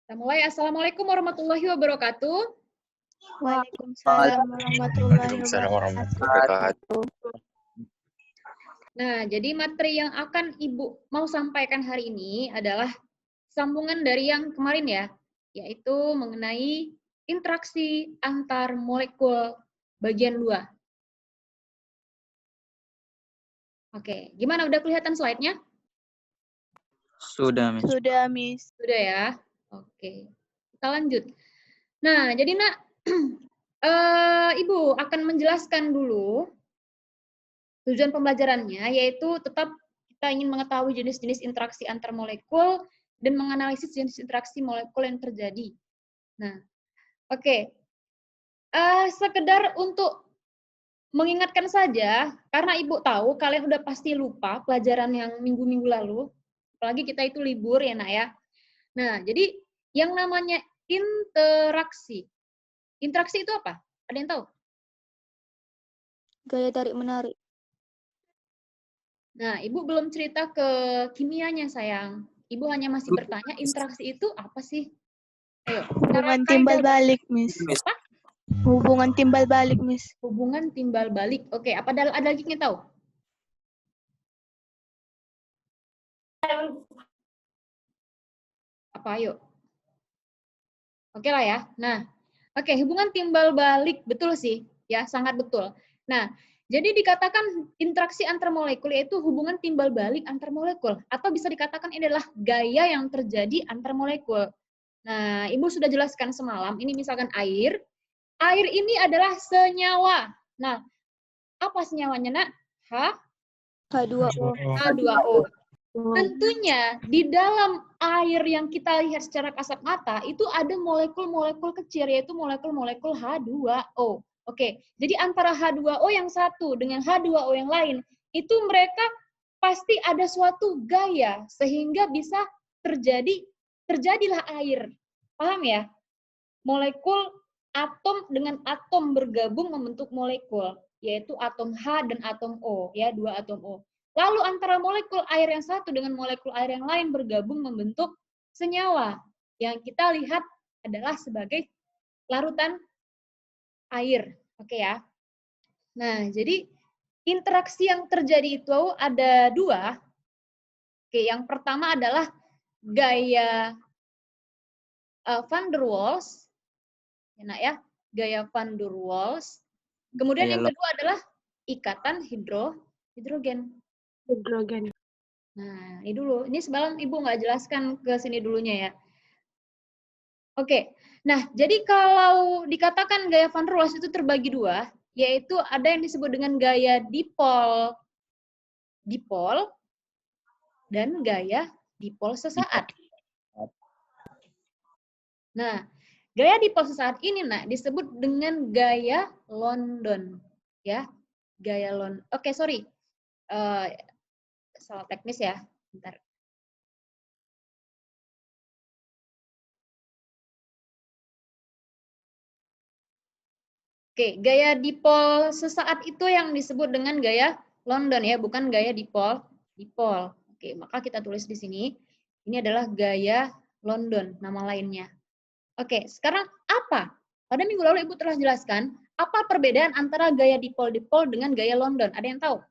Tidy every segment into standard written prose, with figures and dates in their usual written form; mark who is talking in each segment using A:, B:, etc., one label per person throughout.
A: Kita mulai. Assalamualaikum warahmatullahi wabarakatuh.
B: Waalaikumsalam warahmatullahi wabarakatuh.
A: Nah, jadi materi yang akan Ibu mau sampaikan hari ini adalah sambungan dari yang kemarin ya, yaitu mengenai interaksi antar molekul bagian 2. Oke, gimana? Udah kelihatan slide-nya?
B: Sudah, Miss.
C: Sudah, Miss.
A: Sudah ya? Oke, kita lanjut. Nah, jadi Nak, Ibu akan menjelaskan dulu tujuan pembelajarannya, yaitu tetap kita ingin mengetahui jenis-jenis interaksi antar molekul dan menganalisis jenis interaksi molekul yang terjadi. Nah, oke. Sekedar untuk mengingatkan saja, karena Ibu tahu kalian udah pasti lupa pelajaran yang minggu-minggu lalu, apalagi kita itu libur ya Nak ya. Nah, jadi yang namanya interaksi. Interaksi itu apa? Ada yang tahu?
C: Gaya tarik-menarik.
A: Nah, Ibu belum cerita ke kimianya, sayang. Ibu hanya masih bertanya, interaksi itu apa sih? Ayo.
C: Hubungan timbal balik, Miss.
A: Apa?
C: Hubungan timbal balik, Miss.
A: Hubungan timbal balik. Oke, apa ada lagi yang tahu? Apa, ayo? Oke lah ya. Nah, oke, hubungan timbal balik. Betul sih. Ya, sangat betul. Nah, jadi dikatakan interaksi antar molekul yaitu hubungan timbal balik antar molekul. Atau bisa dikatakan ini adalah gaya yang terjadi antar molekul. Nah, Ibu sudah jelaskan semalam, ini misalkan air. Air ini adalah senyawa. Nah, apa senyawanya, Nak?
C: H2O.
A: H2O. Tentunya di dalam air yang kita lihat secara kasat mata, itu ada molekul-molekul kecil, yaitu molekul-molekul H2O. Oke, jadi antara H2O yang satu dengan H2O yang lain, itu mereka pasti ada suatu gaya, sehingga bisa terjadilah air. Paham ya? Molekul atom dengan atom bergabung membentuk molekul, yaitu atom H dan atom O, ya, 2 atom O. Lalu antara molekul air yang satu dengan molekul air yang lain bergabung membentuk senyawa, yang kita lihat adalah sebagai larutan air. Oke ya. Nah, jadi interaksi yang terjadi itu ada 2. Oke, yang pertama adalah gaya van der Waals, ya, gaya van der Waals. Kemudian yang kedua adalah ikatan hidrogen. Nah, ini dulu. Ini semalam Ibu nggak jelaskan ke sini dulunya ya. Oke. Nah, jadi kalau dikatakan gaya van der Waals itu terbagi 2, yaitu ada yang disebut dengan gaya dipol dan gaya dipol sesaat. Nah, gaya dipol sesaat ini disebut dengan gaya London, ya. Gaya London. Oke, sorry. Salah teknis ya. Bentar. Oke, gaya dipol sesaat itu yang disebut dengan gaya London ya, bukan gaya dipol. Oke, maka kita tulis di sini. Ini adalah gaya London, nama lainnya. Oke, sekarang apa? Pada minggu lalu Ibu telah jelaskan, apa perbedaan antara gaya dipol-dipol dengan gaya London? Ada yang tahu?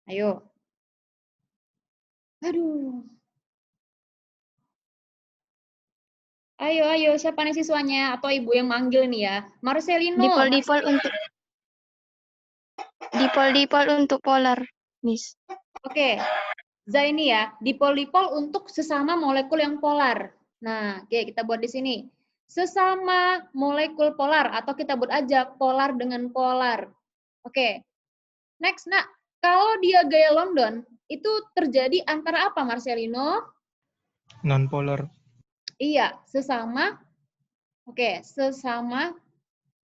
A: Ayo. Aduh. Ayo, siapa nih siswanya? Atau Ibu yang manggil nih ya? Marcelino.
C: Dipol untuk polar, Miss.
A: Oke. Zaini ya, dipol-dipol untuk sesama molekul yang polar. Nah, oke, kita buat di sini. Sesama molekul polar, atau kita buat aja polar dengan polar. Oke. Next, Nak. Kalau dia gaya London, itu terjadi antara apa, Marcelino?
D: Non-polar.
A: Iya, sesama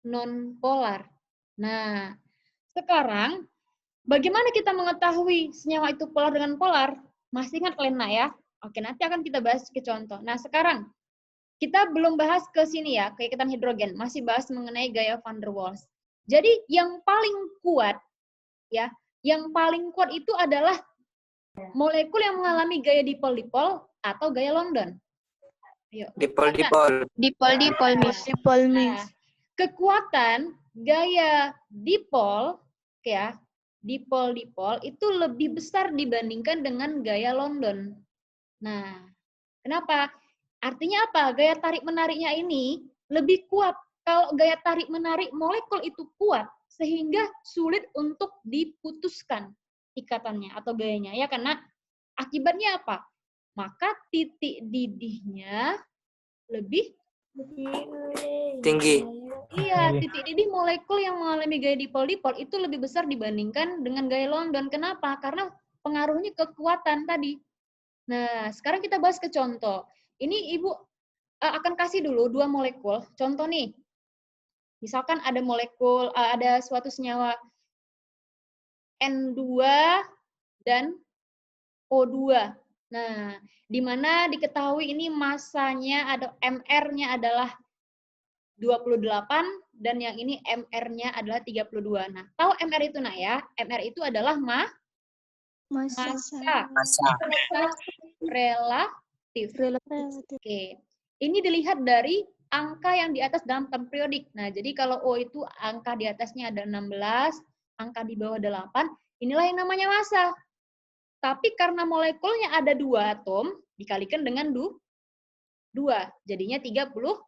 A: non-polar. Nah, sekarang bagaimana kita mengetahui senyawa itu polar dengan polar? Masih ingat kalian ya? Oke, nanti akan kita bahas ke contoh. Nah, sekarang kita belum bahas ke sini ya, ke ikatan hidrogen. Masih bahas mengenai gaya van der Waals. Jadi yang paling kuat ya, yang paling kuat itu adalah Molekul yang mengalami gaya dipol-dipol atau gaya London? Ayo.
E: Dipol.
C: Dipol, Miss.
B: Dipol,
A: Nah,
B: Miss.
A: kekuatan gaya dipol, ya, dipol-dipol itu lebih besar dibandingkan dengan gaya London. Nah, kenapa? Artinya apa? Gaya tarik-menariknya ini lebih kuat. Kalau gaya tarik-menarik molekul itu kuat, sehingga sulit untuk diputuskan ikatannya atau gayanya. Ya, karena akibatnya apa? Maka titik didihnya lebih
E: Tinggi.
A: Iya, titik didih molekul yang mengalami gaya dipol-dipol itu lebih besar dibandingkan dengan gaya London. Kenapa? Karena pengaruhnya kekuatan tadi. Nah, sekarang kita bahas ke contoh. Ini Ibu akan kasih dulu 2 molekul. Contoh nih, misalkan ada molekul, ada suatu senyawa N2 dan O2. Nah, di mana diketahui ini masanya ada MR-nya adalah 28 dan yang ini MR-nya adalah 32. Nah, tahu MR itu nak ya? MR itu adalah massa relatif. Oke. Ini dilihat dari angka yang di atas dalam tabel periodik. Nah, jadi kalau O itu angka di atasnya ada 16, angka di bawah 8, inilah yang namanya massa. Tapi karena molekulnya ada 2 atom, dikalikan dengan 2, jadinya 32.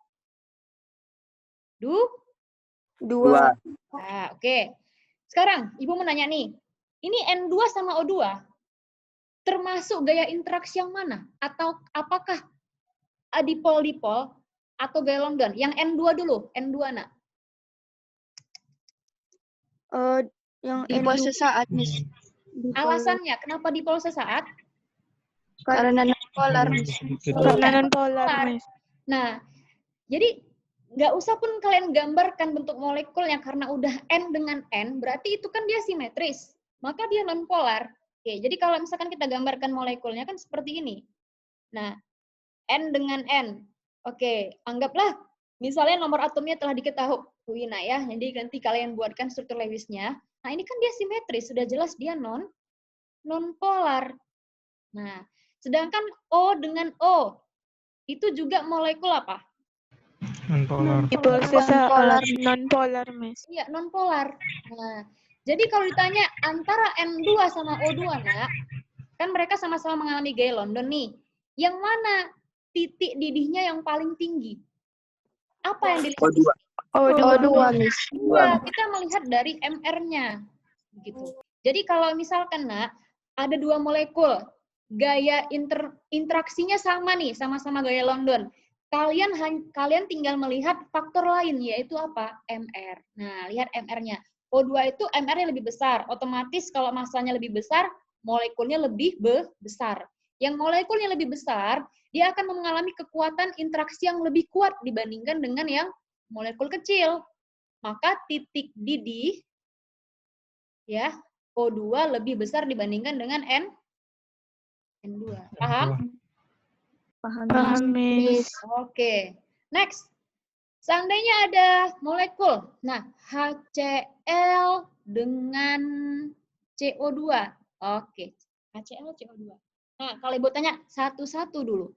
A: Nah, oke. Sekarang, Ibu mau nanya nih, ini N2 sama O2, termasuk gaya interaksi yang mana? Atau apakah dipol-dipol atau gaya London? Yang N2 dulu, N2 nak.
B: Yang
C: Dipol
B: N2.
C: sesaat, Miss.
A: Alasannya, kenapa dipol sesaat?
C: Karena non-polar, Miss.
B: Karena non-polar, Miss.
A: Nah, jadi nggak usah pun kalian gambarkan bentuk molekulnya, karena udah N dengan N, berarti itu kan dia simetris. Maka dia non-polar. Oke, jadi kalau misalkan kita gambarkan molekulnya kan seperti ini. Nah, N dengan N. Oke, anggaplah misalnya nomor atomnya telah diketahui, nah ya, jadi nanti kalian buatkan struktur Lewisnya. Nah, ini kan dia simetris, sudah jelas dia non-polar. Nah, sedangkan O dengan O, itu juga molekul apa?
D: Non-polar.
B: Dipol sesaat. Non-polar, Miss.
A: Iya, non-polar. Nah, jadi kalau ditanya antara N2 sama O2, nak, kan mereka sama-sama mengalami gaya London nih. Yang mana titik didihnya yang paling tinggi? Apa yang dilihat?
C: O2, Miss.
A: Iya, kita melihat dari MR-nya. Gitu. Jadi kalau misalkan, nak, ada 2 molekul, gaya interaksinya sama nih, sama-sama gaya London. Kalian tinggal melihat faktor lain, yaitu apa? MR. Nah, lihat MR-nya. O2 itu MR-nya lebih besar. Otomatis kalau masanya lebih besar, molekulnya lebih besar. Yang molekulnya lebih besar, dia akan mengalami kekuatan interaksi yang lebih kuat dibandingkan dengan yang molekul kecil. Maka titik didih, ya, O2 lebih besar dibandingkan dengan N2. Paham?
B: Paham, Miss.
A: Oke, next. Seandainya ada molekul, nah HCl dengan CO2. Oke, HCl, CO2. Nah, kalau Ibu tanya satu-satu dulu.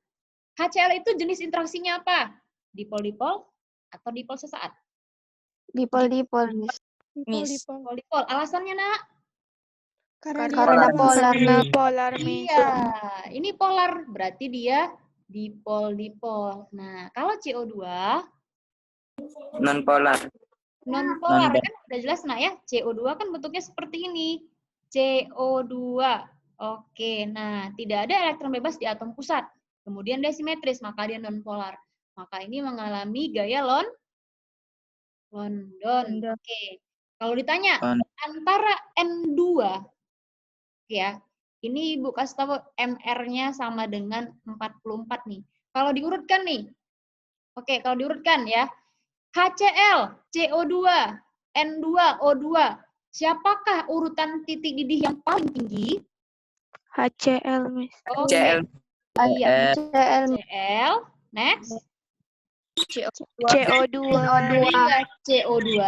A: HCl itu jenis interaksinya apa? Dipol-dipol atau dipol sesaat?
C: Dipol, Miss.
A: Dipol-dipol. Alasannya, nak?
C: Karena polar,
B: Polar, Miss.
A: Iya, ini polar, berarti dia dipol-dipol. Nah, kalau CO2
E: Non-polar.
A: non-polar kan udah jelas, nak ya. CO2 kan bentuknya seperti ini. CO2. Oke, nah tidak ada elektron bebas di atom pusat. Kemudian dia simetris, maka dia non-polar. Maka ini mengalami gaya London. Oke. Kalau ditanya antara N2, ya, ini Ibu kasih tahu MR-nya sama dengan 44 nih. Kalau diurutkan nih, oke, kalau diurutkan ya, HCl, CO2, N2, O2, siapakah urutan titik didih yang paling tinggi?
B: HCl, Miss.
A: Oke. Iya,
C: HCl,
A: HCl. Next.
B: CO2.
A: Iya, CO2.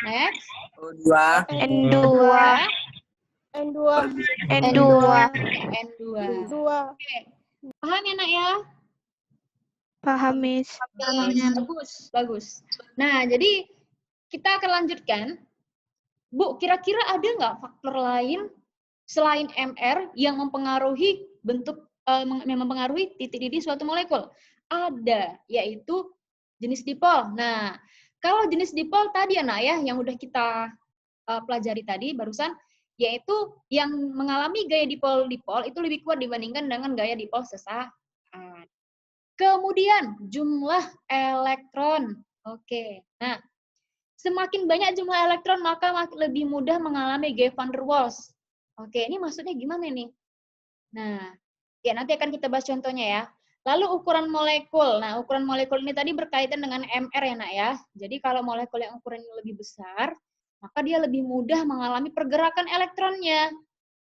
A: Next.
E: O2.
B: N2. N2.
C: N2.
A: N2. Oke. Paham ya, Nak ya?
B: Paham, Miss.
A: Bagus, bagus. Nah, jadi kita akan lanjutkan. Bu, kira-kira ada nggak faktor lain selain MR yang mempengaruhi mempengaruhi titik didih suatu molekul? Ada, yaitu jenis dipol. Nah, kalau jenis dipol tadi ya, Nak ya, yang udah kita pelajari tadi barusan, yaitu yang mengalami gaya dipol-dipol itu lebih kuat dibandingkan dengan gaya dipol sesaat. Kemudian jumlah elektron. Oke. Nah, semakin banyak jumlah elektron maka lebih mudah mengalami gaya van der Waals. Oke, ini maksudnya gimana nih? Nah, ya nanti akan kita bahas contohnya ya. Lalu ukuran molekul. Nah, ukuran molekul ini tadi berkaitan dengan MR ya, Nak ya. Jadi kalau molekul yang ukurannya lebih besar, maka dia lebih mudah mengalami pergerakan elektronnya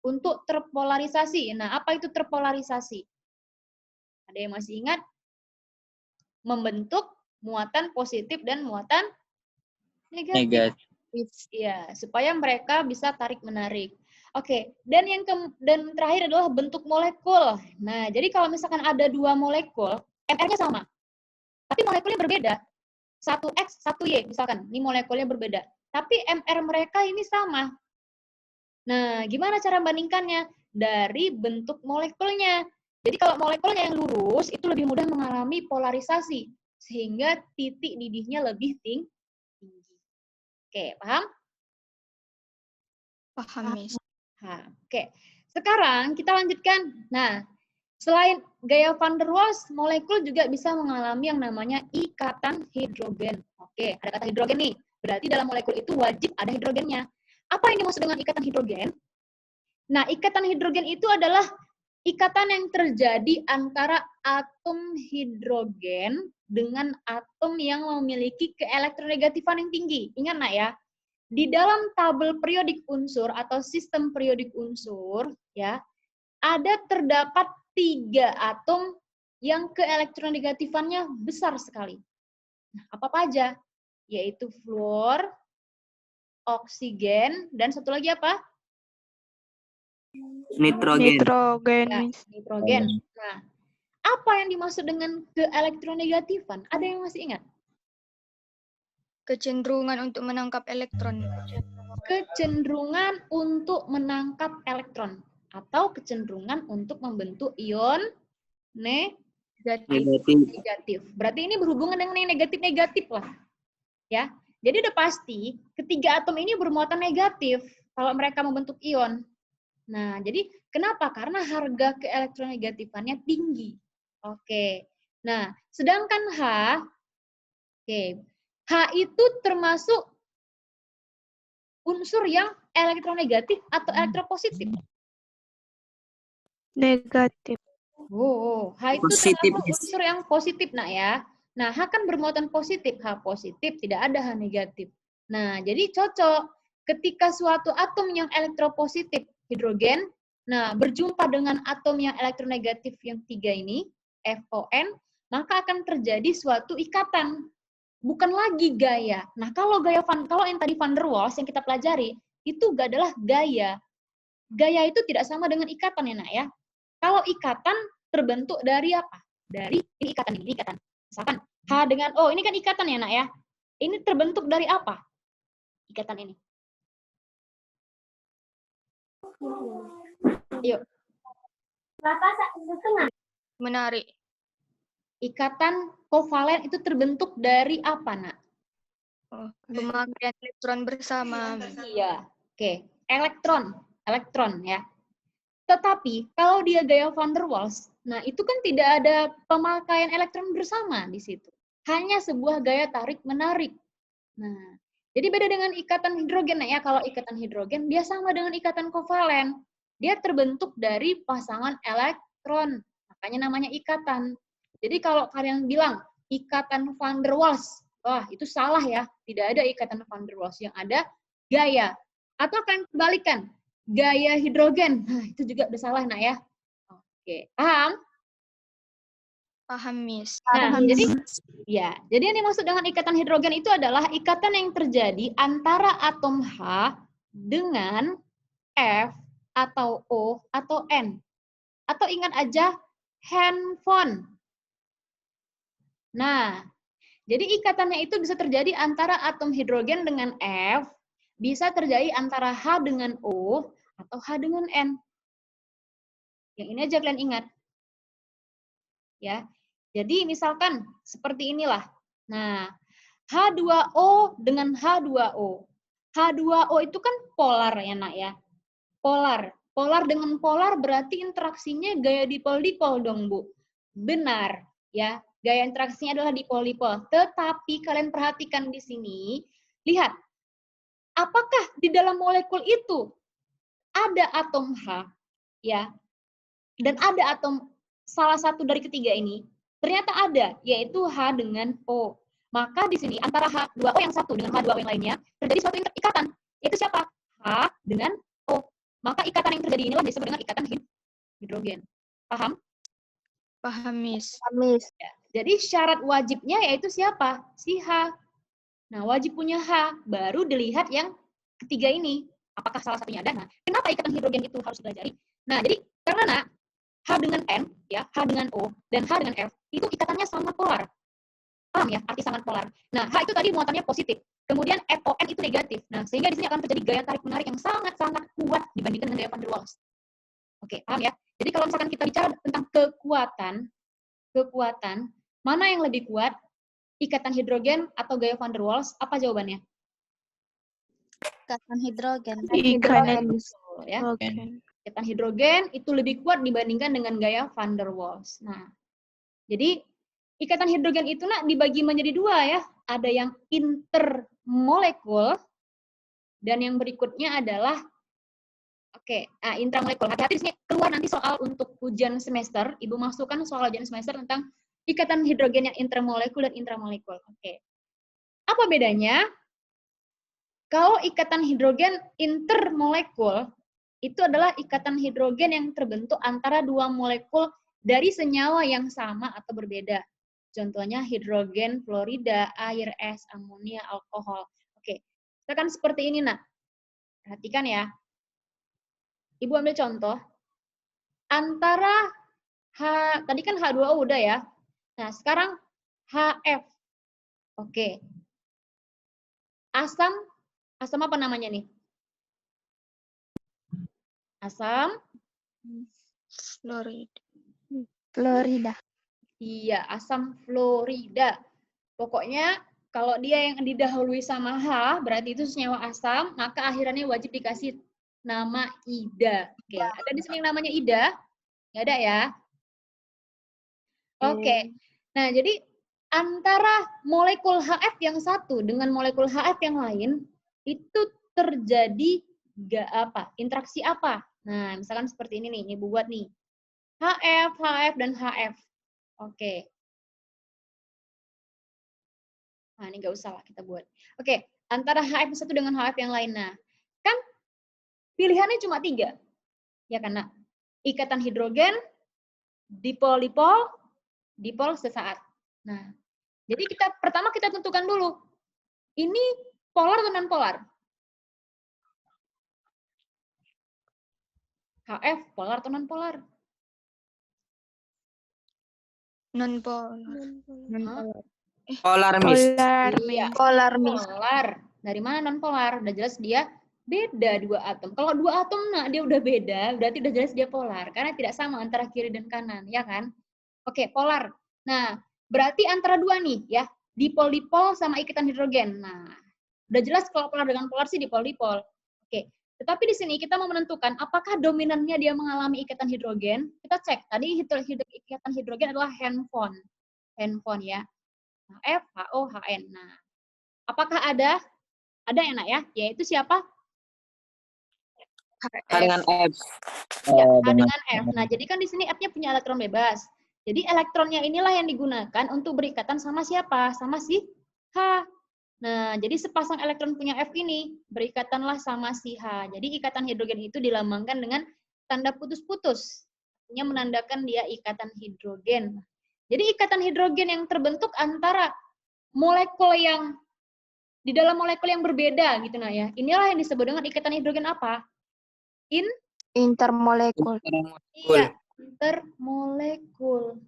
A: untuk terpolarisasi. Nah, apa itu terpolarisasi? Ada yang masih ingat? Membentuk muatan positif dan muatan negatif. Iya, supaya mereka bisa tarik-menarik. Oke, dan dan terakhir adalah bentuk molekul. Nah, jadi kalau misalkan ada dua molekul, MR-nya sama, tapi molekulnya berbeda. 1X, 1Y, misalkan. Ini molekulnya berbeda. Tapi MR mereka ini sama. Nah, gimana cara bandingkannya? Dari bentuk molekulnya. Jadi kalau molekulnya yang lurus, itu lebih mudah mengalami polarisasi. Sehingga titik didihnya lebih tinggi. Oke, paham?
C: Paham, Miss.
A: Nah, oke. Sekarang kita lanjutkan. Nah, selain gaya van der Waals, molekul juga bisa mengalami yang namanya ikatan hidrogen. Oke, ada kata hidrogen nih. Berarti dalam molekul itu wajib ada hidrogennya. Apa yang dimaksud dengan ikatan hidrogen? Nah, ikatan hidrogen itu adalah ikatan yang terjadi antara atom hidrogen dengan atom yang memiliki keelektronegatifan yang tinggi. Ingat, Nak ya, di dalam tabel periodik unsur atau sistem periodik unsur, ya, terdapat 3 atom yang keelektronegatifannya besar sekali. Nah, apa aja? Yaitu fluor, oksigen, dan satu lagi apa?
B: Nitrogen,
A: Ya,
B: Miss.
A: nitrogen. Nah, apa yang dimaksud dengan keelektronegatifan? Ada yang masih ingat?
C: Kecenderungan untuk menangkap elektron.
A: Kecenderungan untuk menangkap elektron atau kecenderungan untuk membentuk ion negatif. Berarti ini berhubungan dengan yang negatif-negatif lah. Ya. Jadi udah pasti ketiga atom ini bermuatan negatif kalau mereka membentuk ion. Nah, jadi kenapa? Karena harga keelektronegatifannya tinggi. Oke. Nah, sedangkan H, H itu termasuk unsur yang elektronegatif atau elektropositif?
B: Negatif.
A: Oh, H itu termasuk unsur yang positif, Nak ya. Nah, H kan bermuatan positif, H positif, tidak ada H negatif. Nah, jadi cocok ketika suatu atom yang elektropositif, hidrogen, nah berjumpa dengan atom yang elektronegatif yang 3 ini, FON, maka akan terjadi suatu ikatan. Bukan lagi gaya. Nah, kalau yang tadi van der Waals yang kita pelajari, itu adalah gaya. Gaya itu tidak sama dengan ikatan ya, Nak ya. Kalau ikatan terbentuk dari apa? Dari ini ikatan. Misalkan H dengan O, ini kan ikatan ya, Nak ya. Ini terbentuk dari apa? Ikatan ini. Yuk.
C: Menarik.
A: Ikatan kovalen itu terbentuk dari apa, Nak?
C: Pemakaian elektron bersama.
A: Iya. Oke, elektron ya. Tetapi kalau dia gaya van der Waals, nah itu kan tidak ada pemakaian elektron bersama di situ. Hanya sebuah gaya tarik-menarik. Nah, jadi beda dengan ikatan hidrogen. Nah ya, kalau ikatan hidrogen dia sama dengan ikatan kovalen. Dia terbentuk dari pasangan elektron. Makanya namanya ikatan. Jadi kalau kalian bilang ikatan van der Waals, wah itu salah ya. Tidak ada ikatan van der Waals. Yang ada gaya. Atau kalian kembalikan, gaya hidrogen. Nah, itu juga udah salah, Nak ya. Oke, paham?
C: Paham, Miss.
A: Nah, jadi yang dimaksud dengan ikatan hidrogen itu adalah ikatan yang terjadi antara atom H dengan F atau O, atau N. Atau ingat aja handphone. Nah, jadi ikatannya itu bisa terjadi antara atom hidrogen dengan F, bisa terjadi antara H dengan O, atau H dengan N. Yang ini aja kalian ingat. Ya. Jadi misalkan seperti inilah. Nah, H2O dengan H2O. H2O itu kan polar ya, Nak ya. Polar. Polar dengan polar berarti interaksinya gaya dipol-dipol dong, Bu. Benar, ya. Gaya interaksinya adalah dipol-dipol. Tetapi kalian perhatikan di sini, lihat. Apakah di dalam molekul itu ada atom H, ya, dan ada atom salah satu dari ketiga ini? Ternyata ada, yaitu H dengan O. Maka di sini antara H2O yang satu dengan H2O yang lainnya terjadi suatu ikatan, yaitu siapa? H dengan O. Maka ikatan yang terjadi inilah disebut dengan ikatan hidrogen. Paham?
C: Paham, Miss.
A: Ya. Jadi syarat wajibnya yaitu siapa? Si H. Nah, wajib punya H, baru dilihat yang ketiga ini. Apakah salah satunya ada? Nah, kenapa ikatan hidrogen itu harus dipelajari? Nah, jadi karena H dengan N, ya, H dengan O, dan H dengan F, itu ikatannya sangat polar. Paham ya? Arti sangat polar. Nah, H itu tadi muatannya positif. Kemudian FON itu negatif. Nah, sehingga di sini akan terjadi gaya tarik-menarik yang sangat-sangat kuat dibandingkan dengan gaya van der Waals. Oke, paham ya? Jadi kalau misalkan kita bicara tentang kekuatan, mana yang lebih kuat? Ikatan hidrogen atau gaya van der Waals? Apa jawabannya?
E: Ikatan hidrogen.
B: Ikatan
A: Betul, ya.
B: hidrogen.
A: Ikatan hidrogen itu lebih kuat dibandingkan dengan gaya van der Waals. Nah, jadi ikatan hidrogen itu nak dibagi menjadi dua ya. Ada yang intermolekul dan yang berikutnya adalah intramolekul. Hati-hati di sini keluar nanti soal untuk ujian semester. Ibu masukkan soal ujian semester tentang ikatan hidrogen yang intermolekul dan intramolekul. Oke. Apa bedanya? Kalau ikatan hidrogen intermolekul itu adalah ikatan hidrogen yang terbentuk antara dua molekul dari senyawa yang sama atau berbeda. Contohnya hidrogen, fluorida, air, es, amonia, alkohol. Oke, misalkan seperti ini, nak. Perhatikan ya. Ibu ambil contoh. Antara tadi kan H2O udah ya. Nah, sekarang HF. Oke. Asam apa namanya nih? Asam
E: Florida.
A: Iya, asam fluorida. Pokoknya kalau dia yang didahului sama H, berarti itu senyawa asam, maka akhirannya wajib dikasih nama Ida. Oke, ada di sini yang namanya Ida? Nggak ada ya? Oke. Nah, jadi antara molekul HF yang satu dengan molekul HF yang lain, itu terjadi interaksi apa? Nah, misalkan seperti ini nih, Ibu buat nih. HF, dan HF. Oke. Nah, ini nggak usah lah kita buat. Oke, antara HF1 dengan HF yang lain. Nah, kan pilihannya cuma 3. Ya kan, Nak? Ikatan hidrogen, dipol-dipol, dipol sesaat. Nah, jadi pertama kita tentukan dulu. Ini polar atau non-polar? HF, polar atau non-polar?
C: Non-polar.
D: Polar, Miss.
B: Polar,
A: Iya,
B: Miss.
C: Polar, Miss.
A: polar. Dari mana non-polar? Udah jelas dia beda 2 atom. Kalau 2 atom, nah dia udah beda, berarti udah jelas dia polar. Karena tidak sama antara kiri dan kanan, ya kan? Oke, polar. Nah, berarti antara 2 nih, ya. Dipol-dipol sama ikatan hidrogen. Nah, udah jelas kalau polar dengan polar sih dipol-dipol. Oke, tetapi di sini kita mau menentukan apakah dominannya dia mengalami ikatan hidrogen. Kita cek, tadi ikatan hidrogen adalah handphone. Handphone ya. F, HO, HN. Nah, apakah ada? Ada ya, Nak ya? Yaitu siapa?
D: H dengan F.
A: Ya, H dengan F. Nah, jadi kan di sini F-nya punya elektron bebas. Jadi elektronnya inilah yang digunakan untuk berikatan sama siapa? Sama si H. Nah, jadi sepasang elektron punya F ini berikatanlah sama si H. Jadi ikatan hidrogen itu dilambangkan dengan tanda putus-putus. Artinya menandakan dia ikatan hidrogen. Jadi ikatan hidrogen yang terbentuk antara molekul yang di dalam molekul yang berbeda gitu nah ya. Inilah yang disebut dengan ikatan hidrogen apa?
E: Intermolekul.
A: Iya, intermolekul.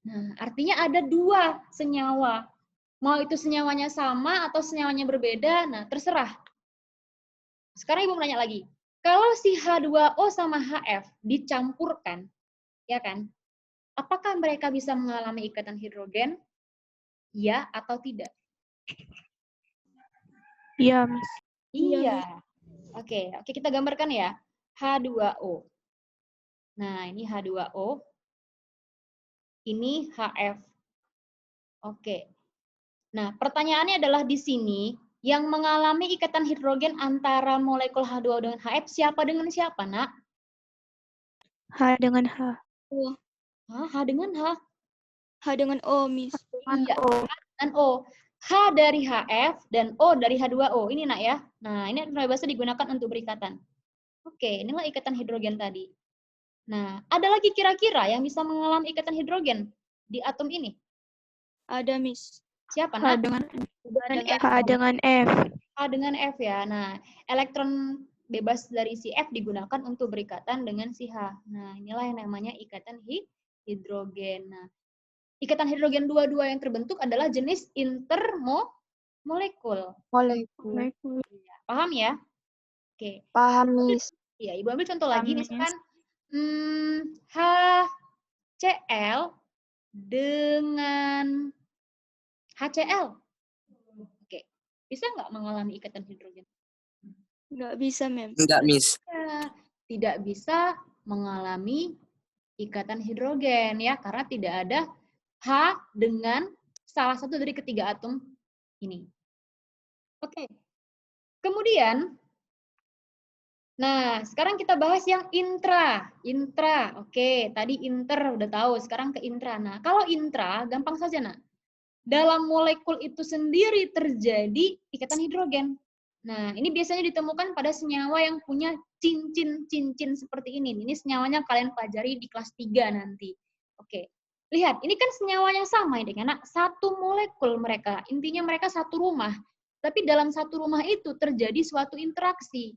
A: Nah, artinya ada dua senyawa. Mau itu senyawanya sama atau senyawanya berbeda, nah terserah. Sekarang Ibu menanya lagi. Kalau si H2O sama HF dicampurkan, ya kan? Apakah mereka bisa mengalami ikatan hidrogen? Ya atau tidak?
B: Iya, Miss.
A: Iya. Oke, kita gambarkan ya. H2O. Nah, ini H2O. Ini HF. Oke. Nah, pertanyaannya adalah di sini, yang mengalami ikatan hidrogen antara molekul H2O dengan HF, siapa dengan siapa, Nak?
B: H dengan H.
C: O.
A: H dengan H.
C: H dengan O, Miss.
A: Iya, H dan O. H dari HF dan O dari H2O. Ini, Nak, ya. Nah, ini biasa digunakan untuk berikatan. Oke, inilah ikatan hidrogen tadi. Nah, ada lagi kira-kira yang bisa mengalami ikatan hidrogen di atom ini?
C: Ada, Miss.
A: Siapa,
B: H
A: Nak?
B: dengan
C: Ada
B: H dengan F.
A: H dengan F ya. Nah, elektron bebas dari si F digunakan untuk berikatan dengan si H. Nah, inilah yang namanya ikatan hidrogen. Nah, ikatan hidrogen dua-dua yang terbentuk adalah jenis intermolekul.
E: Molekul.
A: Paham ya? Oke.
E: Paham, Miss.
A: Ya, Ibu ambil contoh lagi,
B: Paham,
A: misalkan HCl dengan HCl. Oke. Bisa nggak mengalami ikatan hidrogen?
C: Nggak bisa, Mem.
D: Enggak, Miss.
A: Ya, tidak bisa mengalami ikatan hidrogen ya, karena tidak ada H dengan salah satu dari ketiga atom ini. Oke. Kemudian, nah sekarang kita bahas yang intra. Intra, oke. Tadi inter udah tahu, sekarang ke intra. Nah, kalau intra, gampang saja, Nak. Dalam molekul itu sendiri terjadi ikatan hidrogen. Nah, ini biasanya ditemukan pada senyawa yang punya cincin-cincin seperti ini. Ini senyawanya kalian pelajari di kelas 3 nanti. Oke. Lihat, ini kan senyawanya sama ini, anak. Satu molekul mereka. Intinya mereka satu rumah. Tapi dalam satu rumah itu terjadi suatu interaksi.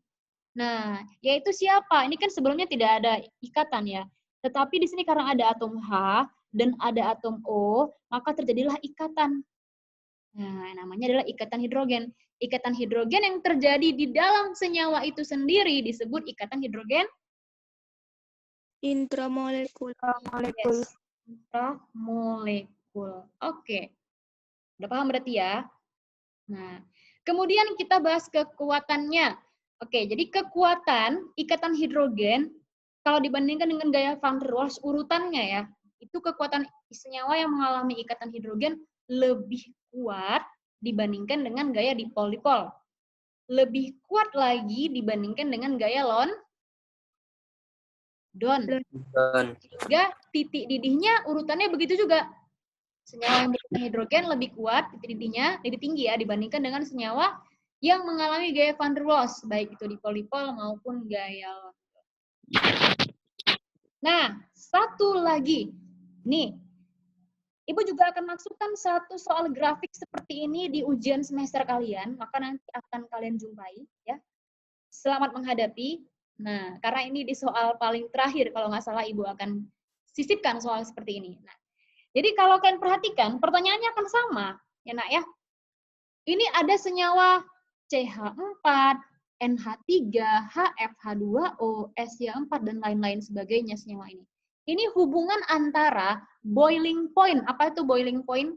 A: Nah, yaitu siapa? Ini kan sebelumnya tidak ada ikatan ya. Tetapi di sini karena ada atom H dan ada atom O, maka terjadilah ikatan. Nah, namanya adalah ikatan hidrogen. Ikatan hidrogen yang terjadi di dalam senyawa itu sendiri disebut ikatan hidrogen
C: Intramolekul.
B: Molekul.
A: intramolekul. Oke. Udah paham berarti ya? Nah, kemudian kita bahas kekuatannya. Oke, jadi kekuatan ikatan hidrogen kalau dibandingkan dengan gaya van der Waals urutannya ya, itu kekuatan senyawa yang mengalami ikatan hidrogen lebih kuat dibandingkan dengan gaya dipol-dipol. Lebih kuat lagi dibandingkan dengan gaya London. Sehingga titik didihnya urutannya begitu juga. Senyawa yang berikatan hidrogen lebih kuat, titik didihnya lebih tinggi ya dibandingkan dengan senyawa yang mengalami gaya van der Waals, baik itu dipol-dipol maupun gaya London. Nah, satu lagi. Nih, Ibu juga akan masukkan satu soal grafik seperti ini di ujian semester kalian, maka nanti akan kalian jumpai ya. Selamat menghadapi. Nah, karena ini di soal paling terakhir kalau nggak salah Ibu akan sisipkan soal seperti ini. Nah, jadi kalau kalian perhatikan, pertanyaannya akan sama, ya Nak ya. Ini ada senyawa CH4, NH3, HF, H2O, SY4, dan lain-lain sebagainya senyawa ini. Ini hubungan antara boiling point. Apa itu boiling point?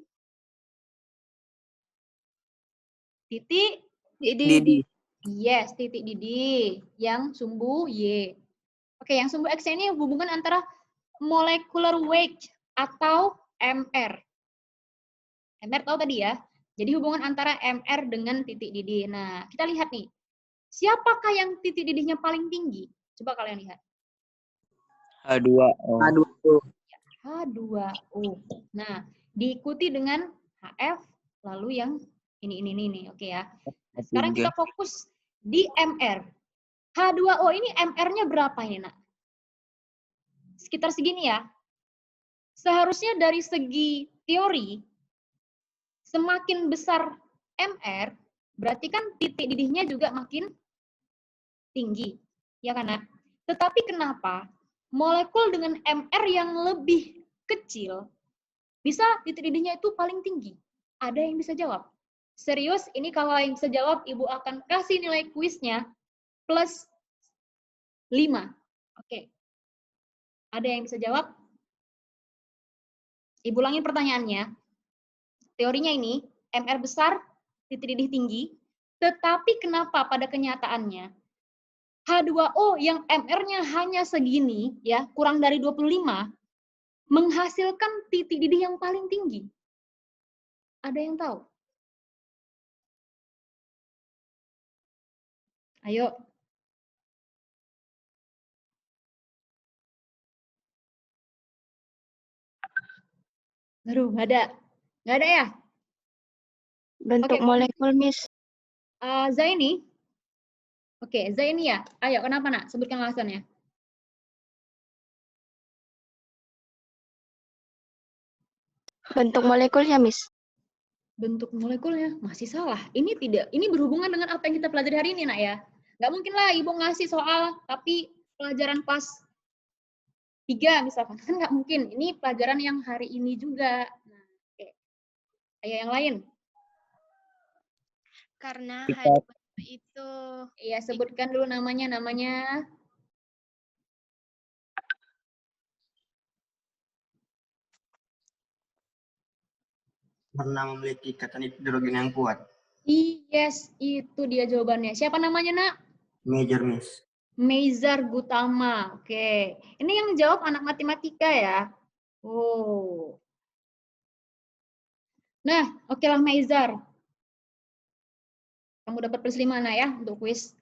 A: Titik
D: Didi.
A: yes, titik didih. Yang sumbu Y. Oke, yang sumbu X ini hubungan antara molecular weight atau MR. MR tahu tadi ya? Jadi hubungan antara MR dengan titik didih. Nah, kita lihat nih. Siapakah yang titik didihnya paling tinggi? Coba kalian lihat.
D: H2O.
A: H2O. Nah, diikuti dengan HF, lalu yang ini. Oke ya. Nah, sekarang kita fokus di MR. H2O ini MR-nya berapa ini, Nak? Sekitar segini ya. Seharusnya dari segi teori, semakin besar MR, berarti kan titik didihnya juga makin tinggi. Ya kan, Nak? Tetapi kenapa molekul dengan MR yang lebih kecil bisa titik didihnya itu paling tinggi? Ada yang bisa jawab? Serius, ini kalau yang bisa jawab, Ibu akan kasih nilai kuisnya plus 5. Oke. Ada yang bisa jawab? Ibu ulangin pertanyaannya. Teorinya ini, MR besar, titik didih tinggi, tetapi kenapa pada kenyataannya H2O yang MR-nya hanya segini, ya, kurang dari 25, menghasilkan titik didih yang paling tinggi? Ada yang tahu? Ayo. Aduh, nggak ada. Nggak ada ya?
E: Bentuk
A: Oke.
E: molekul, Miss.
A: Zaini? Oke, Zaini ya. Ayo, kenapa nak? Sebutkan alasannya.
E: Bentuk molekulnya, Miss.
A: Bentuk molekulnya masih salah. Ini tidak. Ini berhubungan dengan apa yang kita pelajari hari ini, nak ya. Nggak mungkin lah Ibu ngasih soal, tapi pelajaran kelas 3 misalkan. Kan nggak mungkin. Ini pelajaran yang hari ini juga. Nah, oke. Ayo yang lain.
F: Karena
D: Kita-
F: H2O itu
A: Iya, sebutkan dulu namanya.
G: Karena memiliki ikatan hidrogen yang kuat.
A: Yes, itu dia jawabannya. Siapa namanya, nak?
G: Major, Miss.
A: Meizar Gutama. Oke. Ini yang jawab anak matematika ya. Oh. Nah, oke lah Meizar. Kamu dapat plus 5 nak ya untuk kuis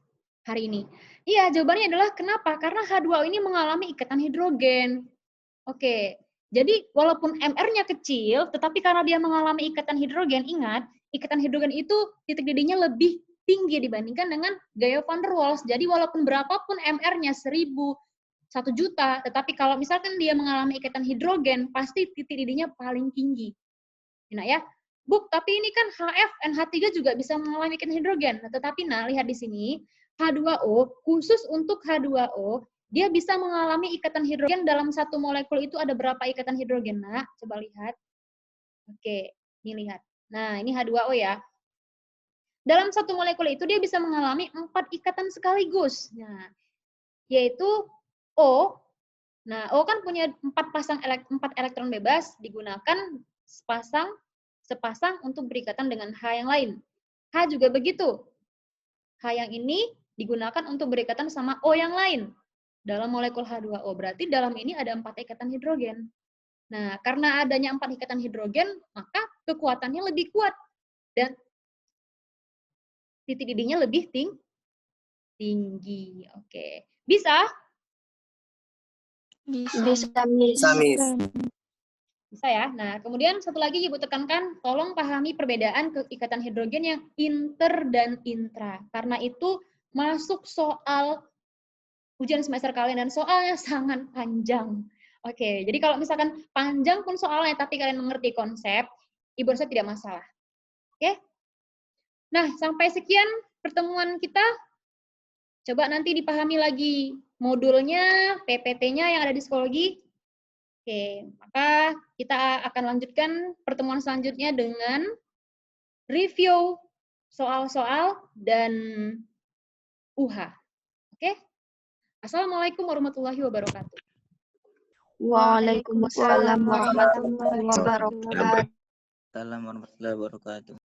A: hari ini. Iya, jawabannya adalah kenapa? Karena H2O ini mengalami ikatan hidrogen. Oke. Jadi walaupun MR-nya kecil, tetapi karena dia mengalami ikatan hidrogen, ingat, ikatan hidrogen itu titik didihnya lebih tinggi dibandingkan dengan gaya van der Waals. Jadi walaupun berapapun MR-nya 1000, 1 juta, tetapi kalau misalkan dia mengalami ikatan hidrogen, pasti titik didihnya paling tinggi. Nah ya, Buk, tapi ini kan HF, NH3 juga bisa mengalami ikatan hidrogen. Nah, tetapi nah, lihat di sini, H2O, khusus untuk H2O, dia bisa mengalami ikatan hidrogen dalam satu molekul itu ada berapa ikatan hidrogen, nak? Coba lihat. Oke, ini lihat. Nah, ini H2O ya. Dalam satu molekul itu dia bisa mengalami 4 ikatan sekaligus. Nah, yaitu O. Nah, O kan punya 4 elektron bebas, digunakan sepasang untuk berikatan dengan H yang lain. H juga begitu. H yang ini digunakan untuk berikatan sama O yang lain dalam molekul H2O. Berarti dalam ini ada 4 ikatan hidrogen. Nah, karena adanya 4 ikatan hidrogen, maka kekuatannya lebih kuat. Dan titik didihnya lebih tinggi. Oke. Bisa?
E: Bisa, Miss.
D: Samis.
A: Bisa ya. Nah, kemudian satu lagi Ibu tekankan, tolong pahami perbedaan ikatan hidrogen yang inter dan intra. Karena itu masuk soal ujian semester kalian dan soalnya sangat panjang. Oke, jadi kalau misalkan panjang pun soalnya tapi kalian mengerti konsep, Ibu rasa tidak masalah. Oke? Nah, sampai sekian pertemuan kita. Coba nanti dipahami lagi modulnya, PPT-nya yang ada di psikologi. Oke, maka kita akan lanjutkan pertemuan selanjutnya dengan review soal-soal dan UH. Oke? Assalamualaikum warahmatullahi wabarakatuh.
E: Waalaikumsalam warahmatullahi wabarakatuh.
D: Assalamualaikum warahmatullahi wabarakatuh.